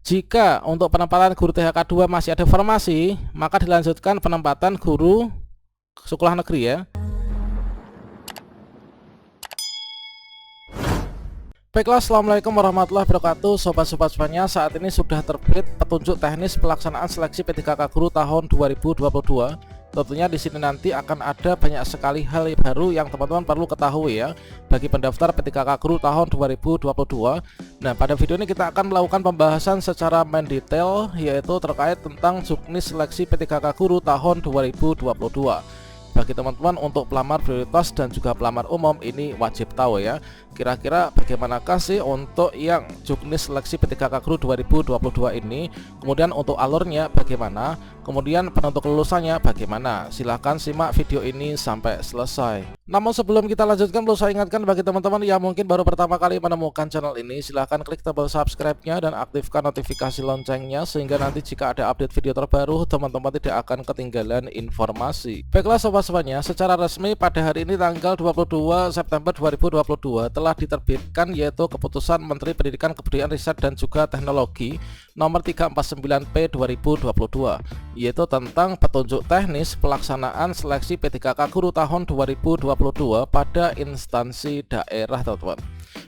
Jika untuk penempatan guru THK 2 masih ada formasi, maka dilanjutkan penempatan guru sekolah negeri ya. Baiklah, assalamualaikum warahmatullahi wabarakatuh, sobat-sobat semuanya. Saat ini sudah terbit petunjuk teknis pelaksanaan seleksi P3K Guru tahun 2022. Tentunya di sini nanti akan ada banyak sekali hal baru yang teman-teman perlu ketahui ya bagi pendaftar P3K Guru tahun 2022. Nah, pada video ini kita akan melakukan pembahasan secara mendetail, yaitu terkait tentang juknis seleksi P3K Guru tahun 2022. Bagi teman-teman untuk pelamar prioritas dan juga pelamar umum ini wajib tahu ya, kira-kira bagaimanakah sih untuk yang juknis seleksi P3K Guru 2022 ini, kemudian untuk alurnya bagaimana, kemudian penentu kelulusannya bagaimana. Silahkan simak video ini sampai selesai. Namun sebelum kita lanjutkan, perlu saya ingatkan bagi teman-teman yang mungkin baru pertama kali menemukan channel ini, silahkan klik tombol subscribe-nya dan aktifkan notifikasi loncengnya, sehingga nanti jika ada update video terbaru teman-teman tidak akan ketinggalan informasi. Baiklah sobat semuanya, secara resmi pada hari ini tanggal 22 September 2022 telah diterbitkan yaitu Keputusan Menteri Pendidikan Kebudayaan Riset dan juga Teknologi nomor 349P 2022, yaitu tentang petunjuk teknis pelaksanaan seleksi P3K Guru tahun 2022 pada instansi daerah, teman-teman.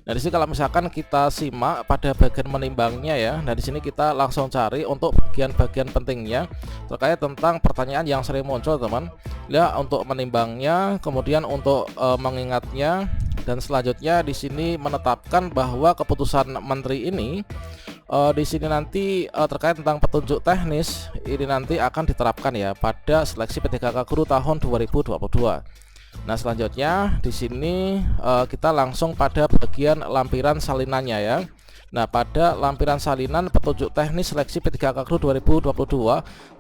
Nah, di sini kalau misalkan kita simak pada bagian menimbangnya ya. Nah, di sini kita langsung cari untuk bagian-bagian pentingnya terkait tentang pertanyaan yang sering muncul, teman. Ya, untuk menimbangnya, kemudian untuk mengingatnya, dan selanjutnya di sini menetapkan bahwa keputusan menteri ini di sini nanti terkait tentang petunjuk teknis ini nanti akan diterapkan ya pada seleksi P3K Guru tahun 2022. Nah, selanjutnya di sini kita langsung pada bagian lampiran salinannya ya. Nah, pada lampiran salinan petunjuk teknis seleksi P3K Guru 2022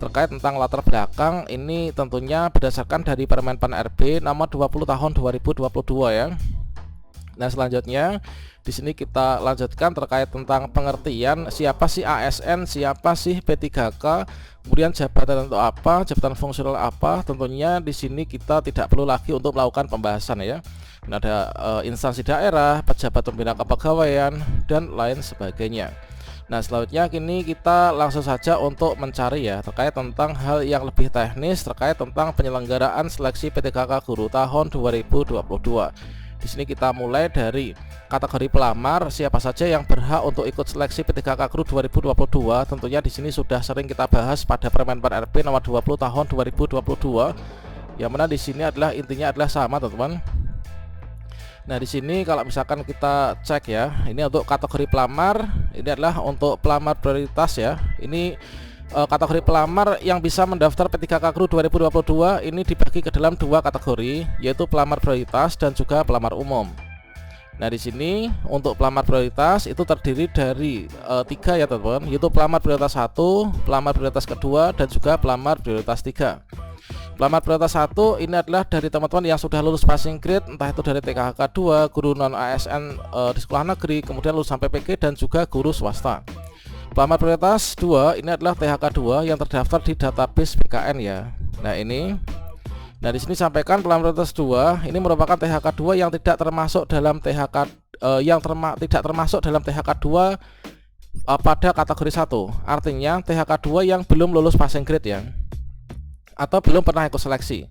terkait tentang latar belakang ini tentunya berdasarkan dari Permenpan RB nomor 20 tahun 2022 ya. Nah, selanjutnya di sini kita lanjutkan terkait tentang pengertian siapa sih ASN, siapa sih P3K, kemudian jabatan untuk apa, jabatan fungsional apa. Tentunya di sini kita tidak perlu lagi untuk melakukan pembahasan ya. Nah, ada instansi daerah, pejabat pembina kepegawaian dan lain sebagainya. Nah, selanjutnya kini kita langsung saja untuk mencari ya terkait tentang hal yang lebih teknis terkait tentang penyelenggaraan seleksi P3K Guru tahun 2022. Di sini kita mulai dari kategori pelamar, siapa saja yang berhak untuk ikut seleksi P3K Guru 2022. Tentunya di sini sudah sering kita bahas pada Permenpan RB nomor 20 tahun 2022. Yang mana di sini adalah intinya adalah sama, teman-teman. Nah, di sini kalau misalkan kita cek ya, ini untuk kategori pelamar, ini adalah untuk pelamar prioritas ya. Ini kategori pelamar yang bisa mendaftar P3K Guru 2022 ini dibagi ke dalam dua kategori, yaitu pelamar prioritas dan juga pelamar umum. Nah, di sini untuk pelamar prioritas itu terdiri dari tiga ya, teman-teman, yaitu pelamar prioritas 1, pelamar prioritas kedua, dan juga pelamar prioritas 3. Pelamar prioritas 1 ini adalah dari teman-teman yang sudah lulus passing grade, entah itu dari TKK 2, guru non ASN di sekolah negeri, kemudian lulusan PPG dan juga guru swasta. Pelamar prioritas 2 ini adalah THK 2 yang terdaftar di database BKN ya. Nah, ini. Nah, di sini sampaikan pelamar prioritas 2 ini merupakan THK 2 yang tidak termasuk dalam THK tidak termasuk dalam THK 2 pada kategori 1. Artinya THK 2 yang belum lulus passing grade ya, atau belum pernah ikut seleksi.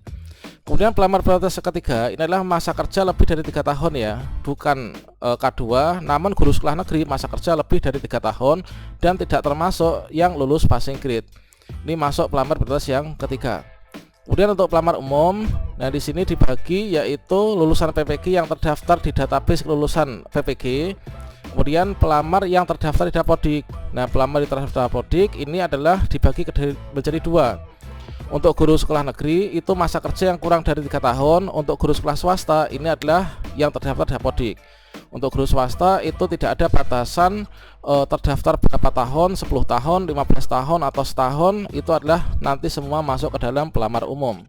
Kemudian pelamar prioritas ketiga ini adalah masa kerja lebih dari 3 tahun ya, bukan K2, namun guru sekolah negeri masa kerja lebih dari 3 tahun dan tidak termasuk yang lulus passing grade. Ini masuk pelamar prioritas yang ketiga. Kemudian untuk pelamar umum, nah di sini dibagi yaitu lulusan PPG yang terdaftar di database kelulusan PPG. Kemudian pelamar yang terdaftar di Dapodik. Nah, pelamar yang terdaftar di Dapodik ini adalah dibagi menjadi dua. Untuk guru sekolah negeri itu masa kerja yang kurang dari 3 tahun. Untuk guru sekolah swasta ini adalah yang terdaftar di Dapodik. Untuk guru swasta itu tidak ada batasan terdaftar berapa tahun, 10 tahun, 15 tahun atau setahun. Itu adalah nanti semua masuk ke dalam pelamar umum.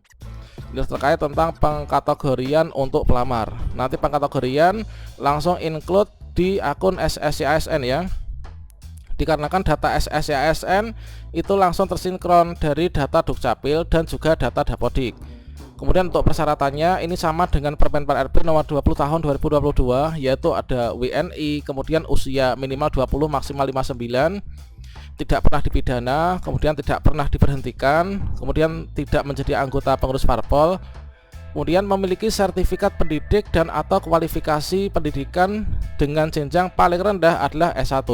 Ini terkait tentang pengkategorian untuk pelamar. Nanti pengkategorian langsung include di akun SSCASN ya. Dikarenakan data SSCASN itu langsung tersinkron dari data Dukcapil dan juga data Dapodik. Kemudian untuk persyaratannya ini sama dengan Permenpan RB nomor 20 tahun 2022, yaitu ada WNI, kemudian usia minimal 20 maksimal 59, tidak pernah dipidana, kemudian tidak pernah diberhentikan, kemudian tidak menjadi anggota pengurus parpol, kemudian memiliki sertifikat pendidik dan atau kualifikasi pendidikan dengan jenjang paling rendah adalah S1.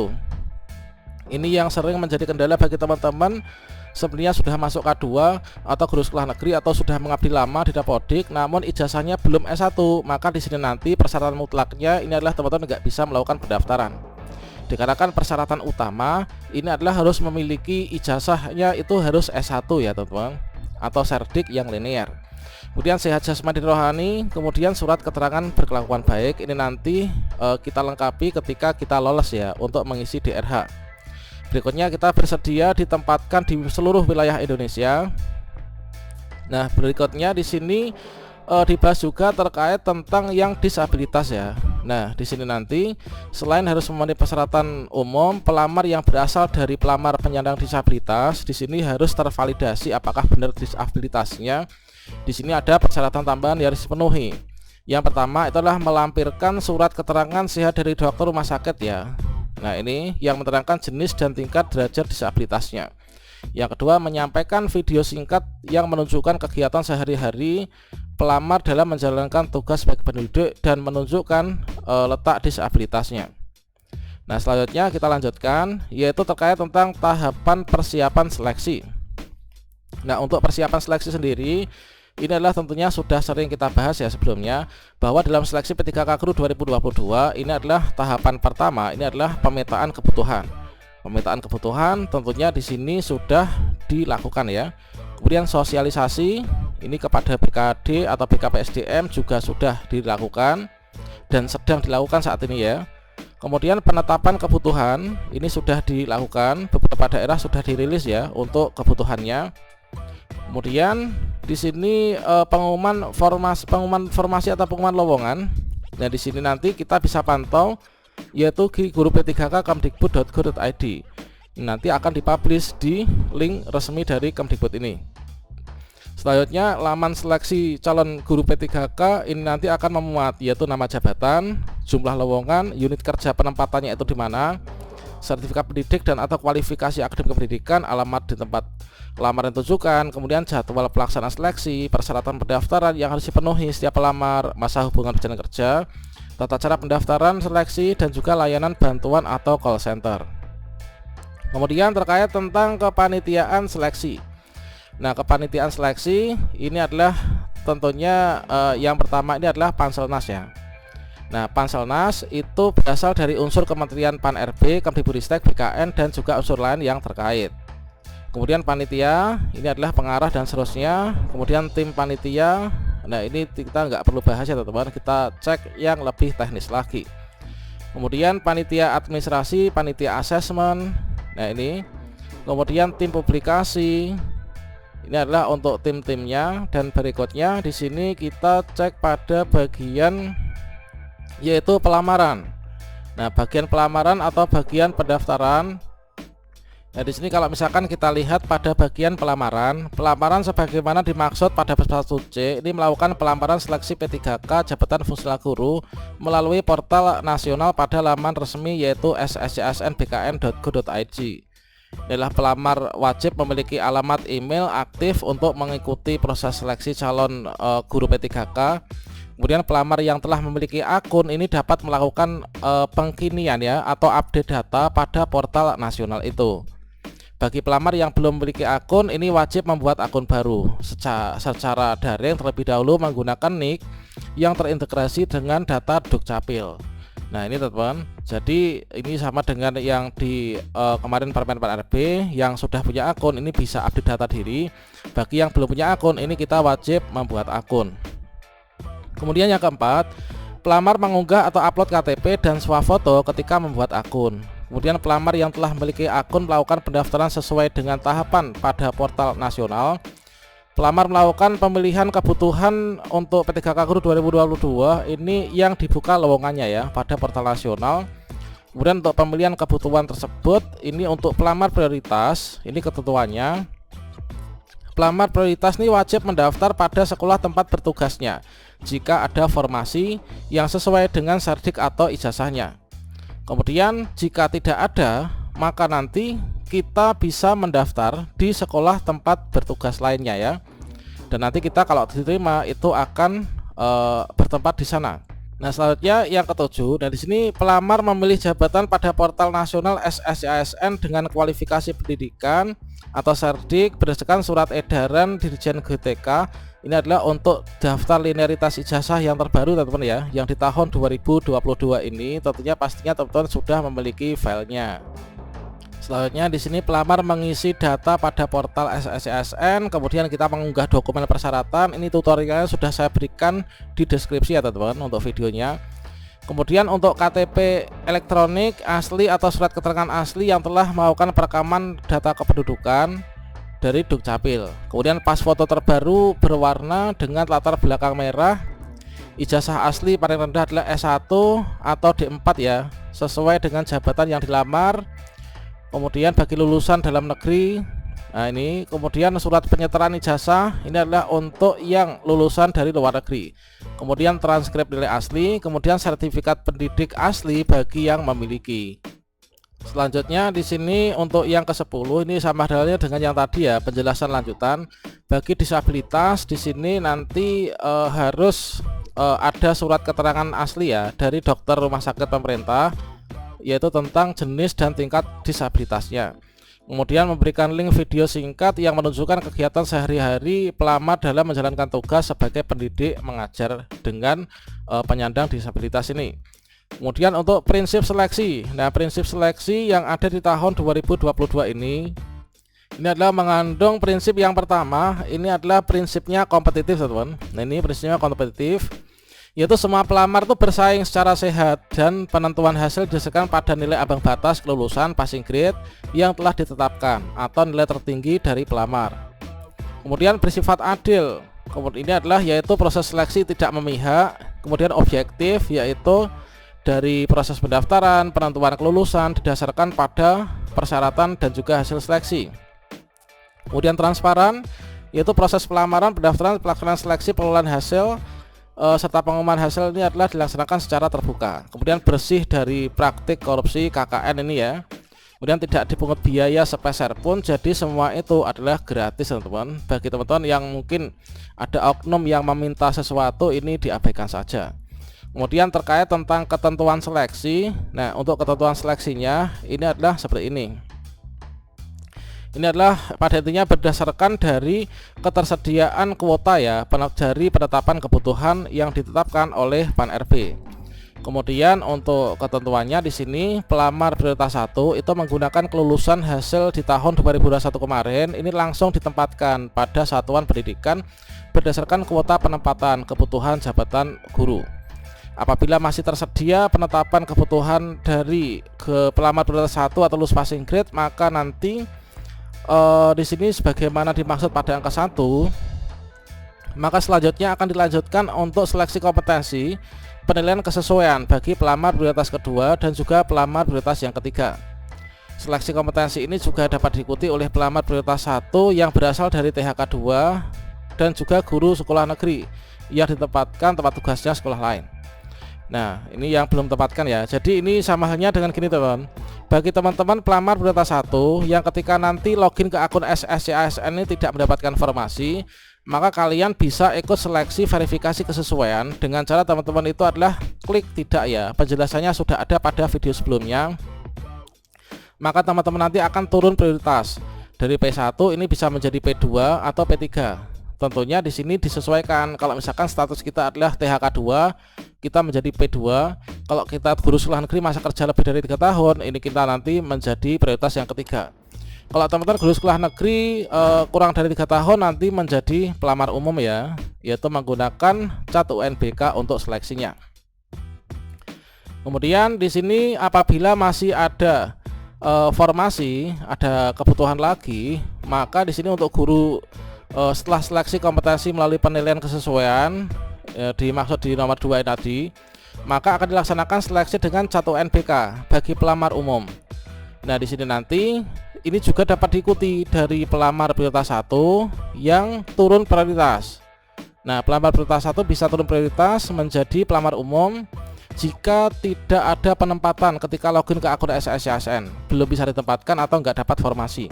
Ini yang sering menjadi kendala bagi teman-teman sebenarnya sudah masuk K2 atau guru sekolah negeri atau sudah mengabdi lama di Dapodik namun ijazahnya belum S1, maka di sini nanti persyaratan mutlaknya ini adalah teman-teman nggak bisa melakukan pendaftaran. Dikarenakan persyaratan utama ini adalah harus memiliki ijazahnya itu harus S1 ya teman-teman, atau serdik yang linear. Kemudian sehat jasmani dan rohani, kemudian surat keterangan berkelakuan baik ini nanti kita lengkapi ketika kita lolos ya untuk mengisi DRH. Berikutnya kita bersedia ditempatkan di seluruh wilayah Indonesia. Nah, berikutnya di sini dibahas juga terkait tentang yang disabilitas ya. Nah, di sini nanti selain harus memenuhi persyaratan umum, pelamar yang berasal dari pelamar penyandang disabilitas di sini harus tervalidasi apakah benar disabilitasnya. Di sini ada persyaratan tambahan yang harus dipenuhi. Yang pertama itulah melampirkan surat keterangan sehat dari dokter rumah sakit ya. Nah, ini yang menerangkan jenis dan tingkat derajat disabilitasnya. Yang kedua, menyampaikan video singkat yang menunjukkan kegiatan sehari-hari pelamar dalam menjalankan tugas sebagai pendidik dan menunjukkan letak disabilitasnya. Nah, selanjutnya kita lanjutkan yaitu terkait tentang tahapan persiapan seleksi. Nah, untuk persiapan seleksi sendiri ini adalah tentunya sudah sering kita bahas ya sebelumnya, bahwa dalam seleksi P3K Guru 2022 ini adalah tahapan pertama, ini adalah pemetaan kebutuhan. Pemetaan kebutuhan tentunya di sini sudah dilakukan ya. Kemudian sosialisasi ini kepada BKD atau BKPSDM juga sudah dilakukan dan sedang dilakukan saat ini ya. Kemudian penetapan kebutuhan ini sudah dilakukan, beberapa daerah sudah dirilis ya untuk kebutuhannya. Kemudian di sini pengumuman formasi atau pengumuman lowongan. Nah, di sini nanti kita bisa pantau yaitu di guru P3K kemdikbud.go.id. Nanti akan dipublish di link resmi dari Kemdikbud ini. Selanjutnya laman seleksi calon guru P3K ini nanti akan memuat yaitu nama jabatan, jumlah lowongan, unit kerja penempatannya itu di mana, sertifikat pendidik dan atau kualifikasi akademik pendidikan, alamat di tempat lamaran tujukan, kemudian jadwal pelaksanaan seleksi, persyaratan pendaftaran yang harus dipenuhi setiap pelamar, masa hubungan perjalanan kerja, tata cara pendaftaran seleksi dan juga layanan bantuan atau call center. Kemudian terkait tentang kepanitiaan seleksi. Nah, kepanitiaan seleksi ini adalah tentunya yang pertama ini adalah Panselnas ya. Nah, Panselnas itu berasal dari unsur Kementerian Pan-RB, Kemdikbudristek, BKN dan juga unsur lain yang terkait. Kemudian panitia ini adalah pengarah dan seterusnya. Kemudian tim panitia. Nah, ini kita nggak perlu bahas ya teman-teman, kita cek yang lebih teknis lagi. Kemudian panitia administrasi, panitia asesmen. Nah, ini kemudian tim publikasi. Ini adalah untuk tim-timnya. Dan berikutnya di sini kita cek pada bagian yaitu pelamaran. Nah, bagian pelamaran atau bagian pendaftaran. Nah, di sini kalau misalkan kita lihat pada bagian pelamaran sebagaimana dimaksud pada pasal 1C ini melakukan pelamaran seleksi P3K jabatan fungsional guru melalui portal nasional pada laman resmi yaitu sscsnbkn.go.id. Inilah pelamar wajib memiliki alamat email aktif untuk mengikuti proses seleksi calon guru P3K. Kemudian pelamar yang telah memiliki akun ini dapat melakukan pengkinian ya atau update data pada portal nasional itu. Bagi pelamar yang belum memiliki akun ini wajib membuat akun baru secara daring terlebih dahulu menggunakan nik yang terintegrasi dengan data Dukcapil. Nah, ini teman-teman, jadi ini sama dengan yang di kemarin Permen Pan-RB, yang sudah punya akun ini bisa update data diri. Bagi yang belum punya akun ini kita wajib membuat akun. Kemudian yang keempat, pelamar mengunggah atau upload KTP dan swafoto ketika membuat akun. Kemudian pelamar yang telah memiliki akun melakukan pendaftaran sesuai dengan tahapan pada portal nasional. Pelamar melakukan pemilihan kebutuhan untuk P3K Guru 2022 ini yang dibuka lowongannya ya pada portal nasional. Kemudian untuk pemilihan kebutuhan tersebut ini untuk pelamar prioritas, ini ketentuannya. Pelamar prioritas ini wajib mendaftar pada sekolah tempat bertugasnya jika ada formasi yang sesuai dengan serdik atau ijazahnya. Kemudian jika tidak ada, maka nanti kita bisa mendaftar di sekolah tempat bertugas lainnya ya. Dan nanti kita kalau diterima itu akan bertempat di sana. Nah, selanjutnya yang ketujuh, dan di sini pelamar memilih jabatan pada portal nasional SSCASN dengan kualifikasi pendidikan atau Serdik berdasarkan surat edaran Dirjen GTK. Ini adalah untuk daftar linearitas ijazah yang terbaru teman-teman ya, yang di tahun 2022 ini. Tentunya pastinya teman-teman sudah memiliki filenya. Selanjutnya di sini pelamar mengisi data pada portal SSCASN, kemudian kita mengunggah dokumen persyaratan. Ini tutorialnya sudah saya berikan di deskripsi ya teman-teman untuk videonya. Kemudian untuk KTP elektronik asli atau surat keterangan asli yang telah melakukan perekaman data kependudukan dari Dukcapil. Kemudian pas foto terbaru berwarna dengan latar belakang merah. Ijazah asli paling rendah adalah S1 atau D4 ya, sesuai dengan jabatan yang dilamar. Kemudian bagi lulusan dalam negeri, nah ini kemudian surat penyetaraan ijazah ini adalah untuk yang lulusan dari luar negeri. Kemudian transkrip nilai asli, kemudian sertifikat pendidik asli bagi yang memiliki. Selanjutnya di sini untuk yang ke-10 ini sama halnya dengan yang tadi ya, penjelasan lanjutan. Bagi disabilitas di sini nanti harus ada surat keterangan asli ya dari dokter rumah sakit pemerintah, yaitu tentang jenis dan tingkat disabilitasnya. Kemudian memberikan link video singkat yang menunjukkan kegiatan sehari-hari pelamar dalam menjalankan tugas sebagai pendidik mengajar dengan penyandang disabilitas ini. Kemudian untuk prinsip seleksi. Nah, prinsip seleksi yang ada di tahun 2022 ini adalah mengandung prinsip yang pertama, ini adalah prinsipnya kompetitif teman-teman. Nah, ini prinsipnya kompetitif, yaitu semua pelamar itu bersaing secara sehat dan penentuan hasil didasarkan pada nilai ambang batas kelulusan passing grade yang telah ditetapkan atau nilai tertinggi dari pelamar. Kemudian bersifat adil. Kemudian ini adalah yaitu proses seleksi tidak memihak. Kemudian objektif, yaitu dari proses pendaftaran, penentuan kelulusan didasarkan pada persyaratan dan juga hasil seleksi. Kemudian transparan, yaitu proses pelamaran, pendaftaran, pelaksanaan seleksi, pengelolaan hasil serta pengumuman hasil ini adalah dilaksanakan secara terbuka. Kemudian bersih dari praktik korupsi KKN ini ya. Kemudian tidak dipungut biaya sepeser pun, jadi semua itu adalah gratis teman-teman. Bagi teman-teman yang mungkin ada oknum yang meminta sesuatu, ini diabaikan saja. Kemudian terkait tentang ketentuan seleksi. Nah, untuk ketentuan seleksinya ini adalah seperti ini. Ini adalah pada intinya berdasarkan dari ketersediaan kuota ya, dari penetapan kebutuhan yang ditetapkan oleh Pan-RB. Kemudian untuk ketentuannya di sini pelamar prioritas 1 itu menggunakan kelulusan hasil di tahun 2021 kemarin ini langsung ditempatkan pada satuan pendidikan berdasarkan kuota penempatan kebutuhan jabatan guru. Apabila masih tersedia penetapan kebutuhan dari pelamar prioritas 1 atau lulus passing grade, maka nanti di sini sebagaimana dimaksud pada angka 1, maka selanjutnya akan dilanjutkan untuk seleksi kompetensi penilaian kesesuaian bagi pelamar prioritas kedua dan juga pelamar prioritas yang ketiga. Seleksi kompetensi ini juga dapat diikuti oleh pelamar prioritas 1 yang berasal dari THK 2 dan juga guru sekolah negeri yang ditempatkan tempat tugasnya sekolah lain. Nah, ini yang belum tempatkan ya. Jadi ini sama halnya dengan gini teman. Bagi teman-teman pelamar prioritas 1 yang ketika nanti login ke akun SSCASN ini tidak mendapatkan informasi, maka kalian bisa ikut seleksi verifikasi kesesuaian dengan cara teman-teman itu adalah klik tidak ya. Penjelasannya sudah ada pada video sebelumnya. Maka teman-teman nanti akan turun prioritas dari P1 ini bisa menjadi P2 atau P3. Tentunya di sini disesuaikan. Kalau misalkan status kita adalah THK 2, kita menjadi P2. Kalau kita guru sekolah negeri masa kerja lebih dari 3 tahun, ini kita nanti menjadi prioritas yang ketiga. Kalau teman-teman guru sekolah negeri kurang dari 3 tahun, nanti menjadi pelamar umum ya, yaitu menggunakan cat UNBK untuk seleksinya. Kemudian di sini apabila masih ada formasi, ada kebutuhan lagi, maka di sini untuk guru setelah seleksi kompetensi melalui penilaian kesesuaian dimaksud di nomor 2 tadi, maka akan dilaksanakan seleksi dengan cat UNBK bagi pelamar umum. Nah, di sini nanti ini juga dapat diikuti dari pelamar prioritas 1 yang turun prioritas. Nah, pelamar prioritas 1 bisa turun prioritas menjadi pelamar umum jika tidak ada penempatan ketika login ke akun SSCSN, belum bisa ditempatkan atau nggak dapat formasi.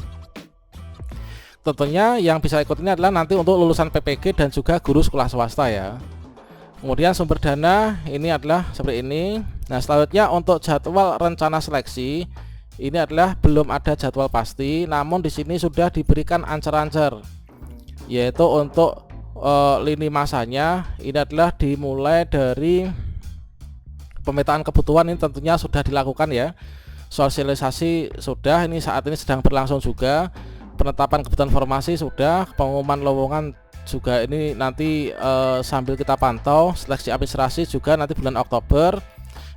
Tentunya yang bisa ikut ini adalah nanti untuk lulusan PPG dan juga guru sekolah swasta ya. Kemudian sumber dana ini adalah seperti ini. Nah, selanjutnya untuk jadwal rencana seleksi ini adalah belum ada jadwal pasti, namun di sini sudah diberikan ancer-ancer, yaitu untuk lini masanya ini adalah dimulai dari pemetaan kebutuhan. Ini tentunya sudah dilakukan ya. Sosialisasi sudah, ini saat ini sedang berlangsung juga. Penetapan kebutuhan formasi sudah, pengumuman lowongan juga ini nanti sambil kita pantau. Seleksi administrasi juga nanti bulan Oktober,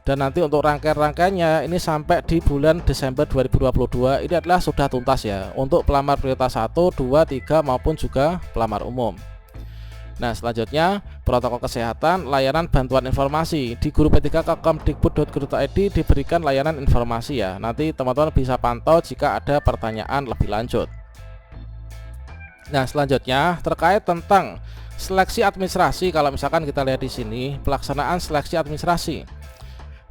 dan nanti untuk rangkaian-rangkaiannya ini sampai di bulan Desember 2022 ini adalah sudah tuntas ya untuk pelamar prioritas 1, 2, 3 maupun juga pelamar umum. Nah, selanjutnya protokol kesehatan, layanan bantuan informasi di guru P3K kemdikbud.go.id diberikan layanan informasi ya. Nanti teman-teman bisa pantau jika ada pertanyaan lebih lanjut. Nah, selanjutnya terkait tentang seleksi administrasi, kalau misalkan kita lihat di sini pelaksanaan seleksi administrasi.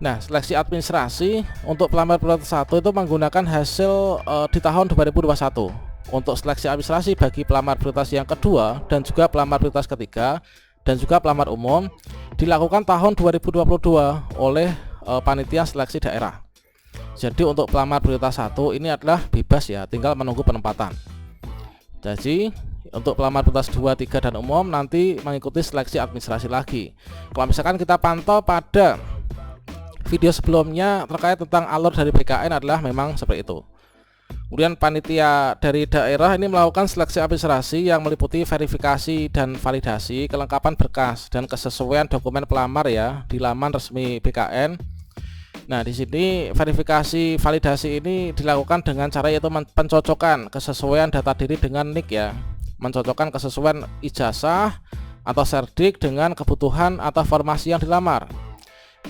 Nah, seleksi administrasi untuk pelamar prioritas 1 itu menggunakan hasil di tahun 2021. Untuk seleksi administrasi bagi pelamar prioritas yang kedua dan juga pelamar prioritas ketiga dan juga pelamar umum dilakukan tahun 2022 oleh panitia seleksi daerah. Jadi untuk pelamar prioritas 1 ini adalah bebas ya, tinggal menunggu penempatan. Jadi untuk pelamar prioritas 2, 3 dan umum nanti mengikuti seleksi administrasi lagi. Kalau misalkan kita pantau pada video sebelumnya terkait tentang alur dari BKN adalah memang seperti itu. Kemudian panitia dari daerah ini melakukan seleksi administrasi yang meliputi verifikasi dan validasi kelengkapan berkas dan kesesuaian dokumen pelamar ya di laman resmi BKN. Nah, di sini verifikasi validasi ini dilakukan dengan cara yaitu pencocokan kesesuaian data diri dengan NIK ya, mencocokkan kesesuaian ijazah atau serdik dengan kebutuhan atau formasi yang dilamar,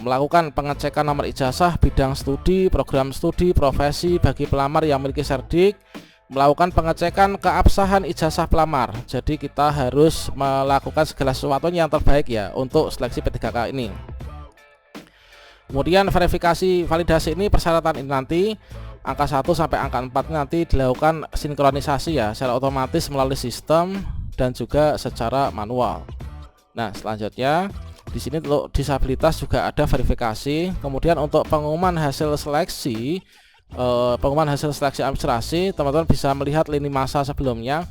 melakukan pengecekan nomor ijazah, bidang studi, program studi, profesi bagi pelamar yang memiliki serdik, melakukan pengecekan keabsahan ijazah pelamar. Jadi kita harus melakukan segala sesuatunya yang terbaik ya untuk seleksi P3K ini. Kemudian verifikasi validasi ini persyaratan ini nanti angka 1 sampai angka 4 nanti dilakukan sinkronisasi ya secara otomatis melalui sistem dan juga secara manual. Nah, selanjutnya di sini untuk disabilitas juga ada verifikasi. Kemudian untuk pengumuman hasil seleksi administrasi, teman-teman bisa melihat lini masa sebelumnya.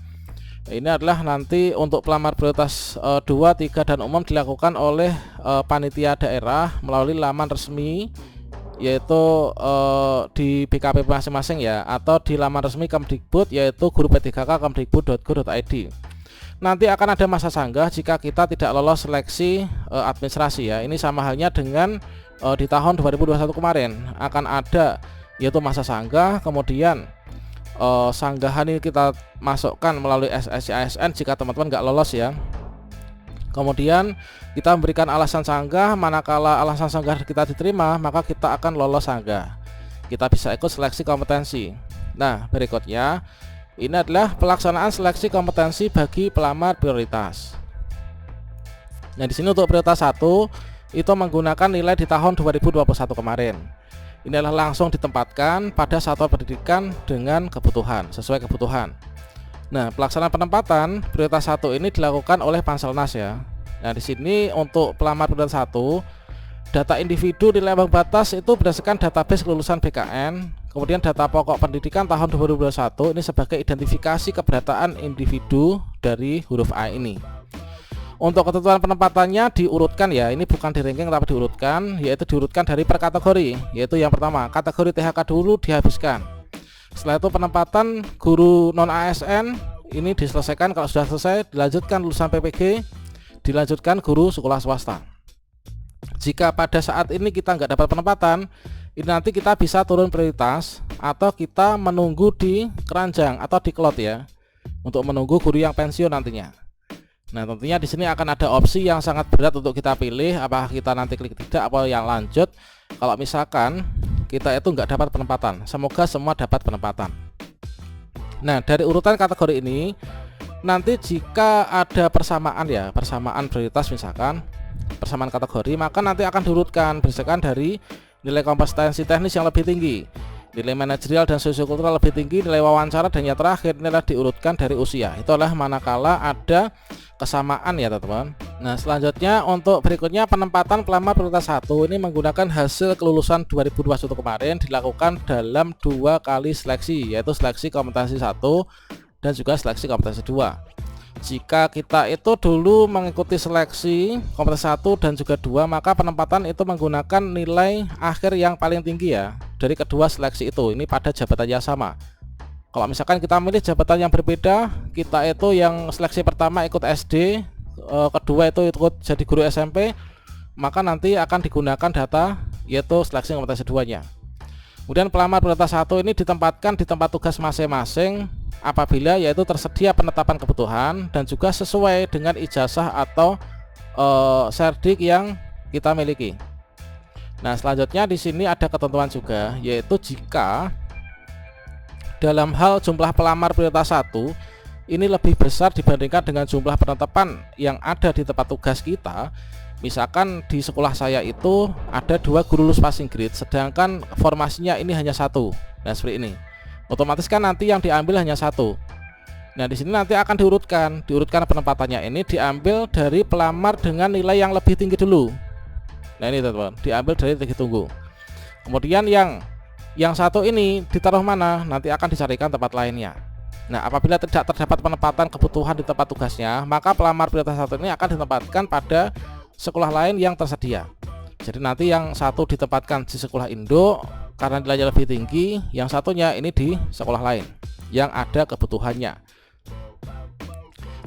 Ini adalah nanti untuk pelamar prioritas 2, 3 dan umum dilakukan oleh panitia daerah melalui laman resmi, yaitu di BKP masing-masing ya, atau di laman resmi Kemdikbud yaitu guru P3K kemdikbud.go.id. Nanti akan ada masa sanggah jika kita tidak lolos seleksi administrasi ya. Ini sama halnya dengan di tahun 2021 kemarin akan ada yaitu masa sanggah, kemudian sanggahan ini kita masukkan melalui SSCSN jika teman-teman nggak lolos ya. Kemudian kita memberikan alasan sanggah, manakala alasan sanggah kita diterima maka kita akan lolos sanggah, kita bisa ikut seleksi kompetensi. Nah, berikutnya ini adalah pelaksanaan seleksi kompetensi bagi pelamar prioritas. Nah, di sini untuk prioritas 1 itu menggunakan nilai di tahun 2021 kemarin. Ini adalah langsung ditempatkan pada satuan pendidikan dengan kebutuhan, sesuai kebutuhan. Nah, pelaksanaan penempatan prioritas 1 ini dilakukan oleh Panselnas ya. Nah, di sini untuk pelamar prioritas 1, data individu nilai ambang batas itu berdasarkan database kelulusan BKN. Kemudian data pokok pendidikan tahun 2021 ini sebagai identifikasi keberadaan individu dari huruf A ini. Untuk ketentuan penempatannya diurutkan ya, ini bukan di ranking tapi diurutkan, yaitu diurutkan dari per kategori. Yaitu yang pertama, kategori THK dulu dihabiskan. Setelah itu penempatan guru non ASN ini diselesaikan. Kalau sudah selesai dilanjutkan lulusan PPG, dilanjutkan guru sekolah swasta. Jika pada saat ini kita nggak dapat penempatan, ini nanti kita bisa turun prioritas atau kita menunggu di keranjang atau di klot ya, untuk menunggu guru yang pensiun nantinya. Nah, tentunya di sini akan ada opsi yang sangat berat untuk kita pilih, apakah kita nanti klik tidak apa yang lanjut. Kalau misalkan kita itu nggak dapat penempatan, semoga semua dapat penempatan. Nah, dari urutan kategori ini nanti jika ada persamaan ya, persamaan prioritas misalkan persamaan kategori, maka nanti akan diurutkan berdasarkan dari nilai kompetensi teknis yang lebih tinggi, nilai manajerial dan sosiokultural lebih tinggi, nilai wawancara, dan yang terakhir nilai diurutkan dari usia. Itu adalah manakala ada kesamaan ya teman-teman. Nah selanjutnya untuk berikutnya penempatan pelamar prioritas 1 ini menggunakan hasil kelulusan 2021 kemarin dilakukan dalam 2 kali seleksi, yaitu seleksi kompetensi 1 dan juga seleksi kompetensi 2. Jika kita itu dulu mengikuti seleksi kompetensi 1 dan juga 2, maka penempatan itu menggunakan nilai akhir yang paling tinggi ya dari kedua seleksi itu, ini pada jabatan yang sama. Kalau misalkan kita milih jabatan yang berbeda, kita itu yang seleksi pertama ikut SD, kedua itu ikut jadi guru SMP, maka nanti akan digunakan data yaitu seleksi kompetensi 2-nya. Kemudian pelamar prioritas 1 ini ditempatkan di tempat tugas masing-masing apabila yaitu tersedia penetapan kebutuhan dan juga sesuai dengan ijazah atau serdik yang kita miliki. Nah, selanjutnya di sini ada ketentuan juga, yaitu jika dalam hal jumlah pelamar prioritas 1 ini lebih besar dibandingkan dengan jumlah penetapan yang ada di tempat tugas kita. Misalkan di sekolah saya itu ada 2 guru lulus passing grade, sedangkan formasinya ini hanya 1. Nah seperti ini, otomatis kan nanti yang diambil hanya 1. Nah di sini nanti akan diurutkan penempatannya ini diambil dari pelamar dengan nilai yang lebih tinggi dulu. Nah ini teman-teman, diambil dari tinggi tunggu. Kemudian yang 1 ini ditaruh mana, nanti akan dicarikan tempat lainnya. Nah apabila tidak terdapat penempatan kebutuhan di tempat tugasnya, maka pelamar prioritas 1 ini akan ditempatkan pada sekolah lain yang tersedia. Jadi nanti yang 1 ditempatkan di sekolah induk karena nilainya lebih tinggi, yang satunya ini di sekolah lain yang ada kebutuhannya.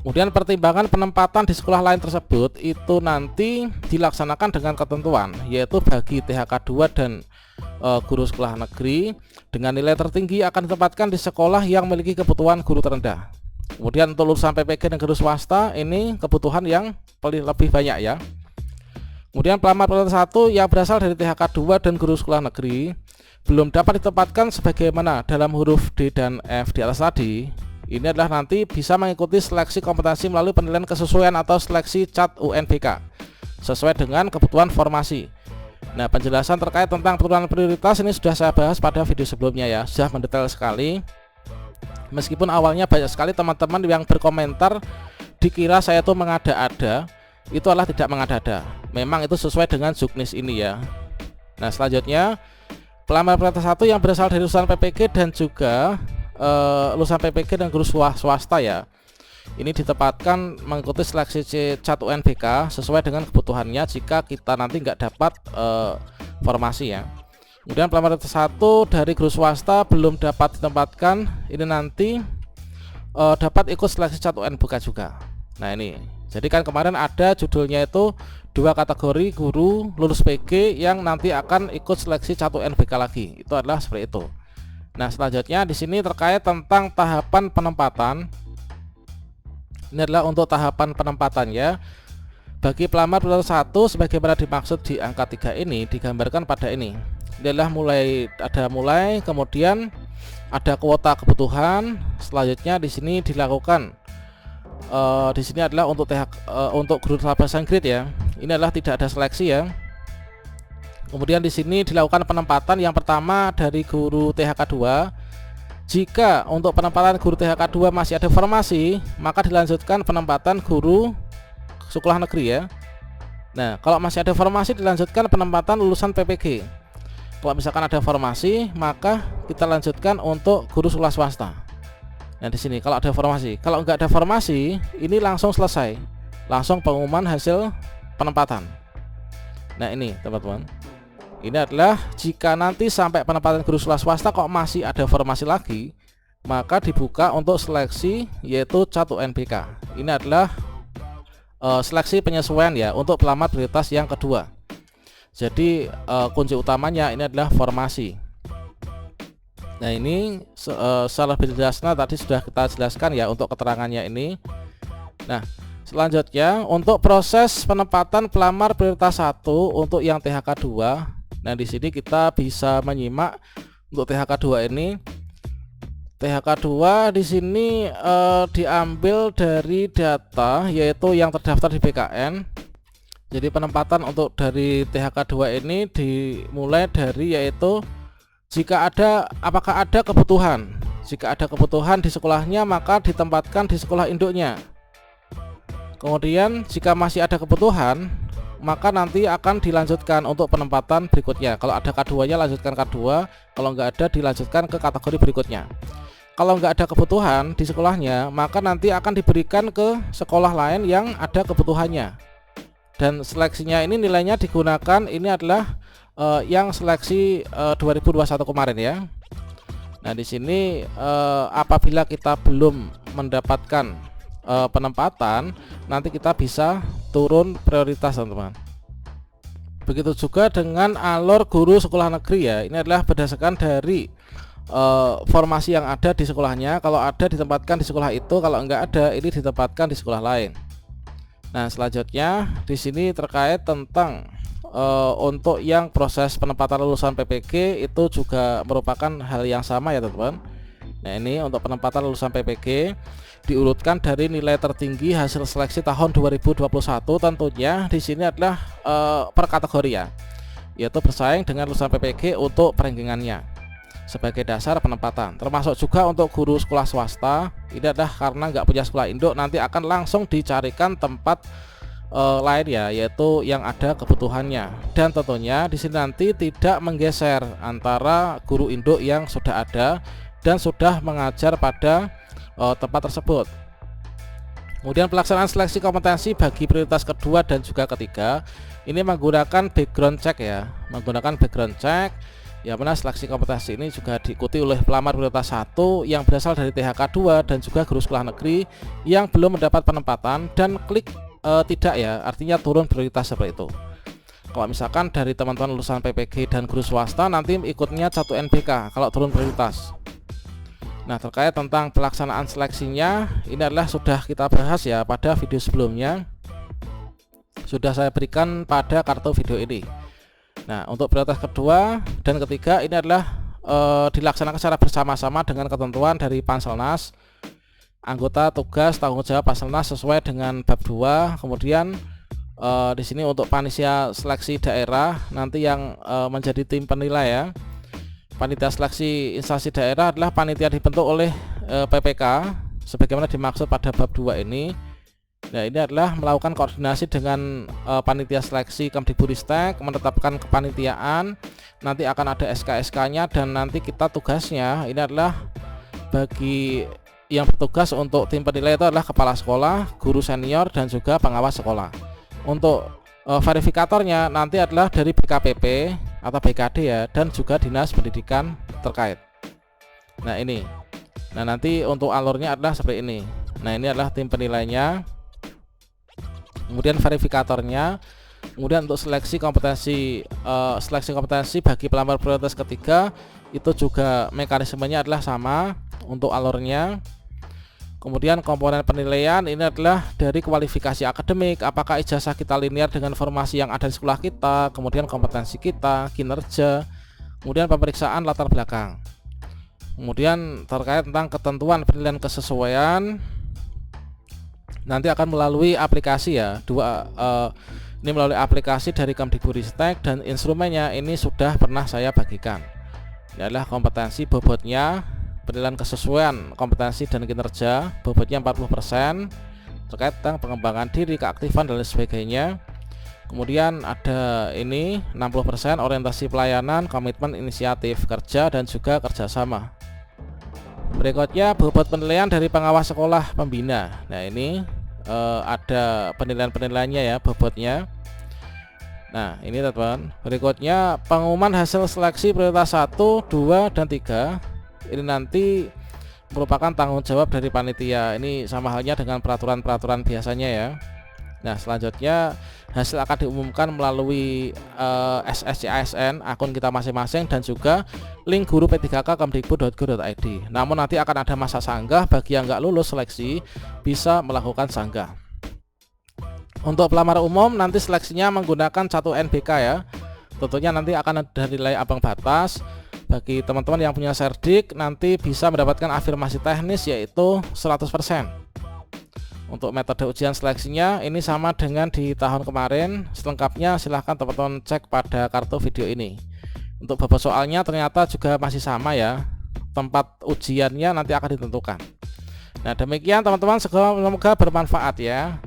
Kemudian pertimbangan penempatan di sekolah lain tersebut itu nanti dilaksanakan dengan ketentuan, yaitu bagi THK 2 dan guru sekolah negeri dengan nilai tertinggi akan ditempatkan di sekolah yang memiliki kebutuhan guru terendah. Kemudian untuk lulusan PPG dan guru swasta ini kebutuhan yang lebih banyak ya. Kemudian pelamar prioritas 1 yang berasal dari THK 2 dan guru sekolah negeri belum dapat ditempatkan sebagaimana dalam huruf D dan F di atas tadi. Ini adalah nanti bisa mengikuti seleksi kompetensi melalui penilaian kesesuaian atau seleksi CAT UNBK sesuai dengan kebutuhan formasi. Nah penjelasan terkait tentang penurunan prioritas ini sudah saya bahas pada video sebelumnya ya, sudah mendetail sekali. Meskipun awalnya banyak sekali teman-teman yang berkomentar dikira saya tuh mengada-ada, itu adalah tidak mengada-ada. Memang itu sesuai dengan juknis ini ya. Nah selanjutnya pelamar prioritas 1 yang berasal dari lulusan PPG dan juga lulusan PPG dan guru swasta ya, ini ditempatkan mengikuti seleksi CAT UNBK sesuai dengan kebutuhannya jika kita nanti nggak dapat formasi ya. Kemudian pelamar prioritas 1 dari guru swasta belum dapat ditempatkan, ini nanti dapat ikut seleksi CAT UNBK juga. Nah ini, jadi kan kemarin ada judulnya itu 2 kategori guru lulus PG yang nanti akan ikut seleksi CAT UNBK lagi. Itu adalah seperti itu. Nah selanjutnya di sini terkait tentang tahapan penempatan. Ini adalah untuk tahapan penempatan ya. Bagi pelamar prioritas 1 sebagaimana dimaksud di angka 3 ini digambarkan pada ini. Ini adalah mulai kemudian ada kuota kebutuhan. Selanjutnya di sini dilakukan di sini adalah untuk guru passing grade ya. Ini adalah tidak ada seleksi ya. Kemudian di sini dilakukan penempatan yang pertama dari guru THK 2. Jika untuk penempatan guru THK 2 masih ada formasi, maka dilanjutkan penempatan guru sekolah negeri ya. Nah, kalau masih ada formasi dilanjutkan penempatan lulusan PPG. Kalau misalkan ada formasi, maka kita lanjutkan untuk guru sekolah swasta. Nah, di sini kalau ada formasi. Kalau enggak ada formasi, ini langsung selesai. Langsung pengumuman hasil penempatan. Nah, ini teman-teman. Ini adalah jika nanti sampai penempatan guru sekolah swasta kok masih ada formasi lagi, maka dibuka untuk seleksi yaitu CAT UNBK. Ini adalah seleksi penyesuaian ya untuk pelamar prioritas yang kedua. Jadi kunci utamanya ini adalah formasi. Nah ini secara lebih jelasnya tadi sudah kita jelaskan ya untuk keterangannya ini. Nah selanjutnya untuk proses penempatan pelamar prioritas 1 untuk yang THK 2. Nah di sini kita bisa menyimak untuk THK 2 ini. THK 2 di sini diambil dari data yaitu yang terdaftar di BKN. Jadi penempatan untuk dari THK 2 ini dimulai dari yaitu apakah ada kebutuhan. Jika ada kebutuhan di sekolahnya maka ditempatkan di sekolah induknya. Kemudian jika masih ada kebutuhan maka nanti akan dilanjutkan untuk penempatan berikutnya. Kalau ada K2 nya lanjutkan K2, kalau nggak ada dilanjutkan ke kategori berikutnya. Kalau nggak ada kebutuhan di sekolahnya maka nanti akan diberikan ke sekolah lain yang ada kebutuhannya. Dan seleksinya ini nilainya digunakan ini adalah yang seleksi 2021 kemarin ya. Nah di sini apabila kita belum mendapatkan penempatan, nanti kita bisa turun prioritas teman-teman. Begitu juga dengan alur guru sekolah negeri ya. Ini adalah berdasarkan dari formasi yang ada di sekolahnya. Kalau ada ditempatkan di sekolah itu, kalau enggak ada ini ditempatkan di sekolah lain. Nah selanjutnya di sini terkait tentang untuk yang proses penempatan lulusan PPG itu juga merupakan hal yang sama ya teman-teman. Nah ini untuk penempatan lulusan PPG diurutkan dari nilai tertinggi hasil seleksi tahun 2021. Tentunya di sini adalah per kategori ya, yaitu bersaing dengan lulusan PPG untuk perenggingannya sebagai dasar penempatan. Termasuk juga untuk guru sekolah swasta. Ini adalah karena nggak punya sekolah induk, nanti akan langsung dicarikan tempat lain ya, yaitu yang ada kebutuhannya. Dan tentunya di sini nanti tidak menggeser antara guru induk yang sudah ada dan sudah mengajar pada tempat tersebut. Kemudian pelaksanaan seleksi kompetensi bagi prioritas kedua dan juga ketiga ini menggunakan background check ya, menggunakan background check. Ya mana seleksi kompetensi ini juga diikuti oleh pelamar prioritas 1 yang berasal dari THK 2 dan juga guru sekolah negeri yang belum mendapat penempatan dan klik tidak ya, artinya turun prioritas seperti itu. Kalau misalkan dari teman-teman lulusan PPG dan guru swasta nanti ikutnya 1 NBK kalau turun prioritas. Nah terkait tentang pelaksanaan seleksinya ini adalah sudah kita bahas ya pada video sebelumnya, sudah saya berikan pada kartu video ini. Nah untuk prioritas kedua dan ketiga ini adalah dilaksanakan secara bersama-sama dengan ketentuan dari Panselnas. Anggota tugas tanggung jawab Panselnas sesuai dengan bab 2. Kemudian di sini untuk panitia seleksi daerah nanti yang menjadi tim penilai ya. Panitia seleksi instansi daerah adalah panitia dibentuk oleh PPK sebagaimana dimaksud pada bab 2 ini. Nah ini adalah melakukan koordinasi dengan panitia seleksi Kemdikbudristek, menetapkan kepanitiaan, nanti akan ada SK-SK-nya dan nanti kita tugasnya ini adalah bagi yang bertugas untuk tim penilai itu adalah kepala sekolah, guru senior dan juga pengawas sekolah. Untuk verifikatornya nanti adalah dari BKPP atau BKD ya, dan juga dinas pendidikan terkait. Nah ini, nah nanti untuk alurnya adalah seperti ini. Nah ini adalah tim penilainya, kemudian verifikatornya, kemudian untuk seleksi kompetensi bagi pelamar prioritas ketiga itu juga mekanismenya adalah sama untuk alurnya. Kemudian komponen penilaian ini adalah dari kualifikasi akademik, apakah ijazah kita linear dengan formasi yang ada di sekolah kita, kemudian kompetensi kita, kinerja, kemudian pemeriksaan latar belakang. Kemudian terkait tentang ketentuan penilaian kesesuaian nanti akan melalui aplikasi ya, ini melalui aplikasi dari Kemdikbudristek dan instrumennya ini sudah pernah saya bagikan. Ini adalah kompetensi bobotnya, penilaian kesesuaian kompetensi dan kinerja bobotnya 40% terkait tentang pengembangan diri, keaktifan dan lain sebagainya. Kemudian ada ini 60% orientasi pelayanan, komitmen, inisiatif kerja dan juga kerjasama. Berikutnya bobot penilaian dari pengawas sekolah pembina. Nah ini ada penilaian-penilaiannya ya, bobotnya. Nah ini teman-teman. Berikutnya pengumuman hasil seleksi prioritas 1, 2 dan 3 ini nanti merupakan tanggung jawab dari panitia. Ini sama halnya dengan peraturan-peraturan biasanya ya. Nah selanjutnya hasil akan diumumkan melalui SSCASN akun kita masing-masing dan juga link guru P3K kemdikbud.go.id. Namun nanti akan ada masa sanggah bagi yang nggak lulus seleksi bisa melakukan sanggah. Untuk pelamar umum nanti seleksinya menggunakan 1 NBK ya. Tentunya nanti akan ada nilai ambang batas. Bagi teman-teman yang punya serdik nanti bisa mendapatkan afirmasi teknis yaitu 100%. Untuk metode ujian seleksinya ini sama dengan di tahun kemarin. Selengkapnya silahkan teman-teman cek pada kartu video ini. Untuk bobot soalnya ternyata juga masih sama ya. Tempat ujiannya nanti akan ditentukan. Nah demikian teman-teman, semoga bermanfaat ya.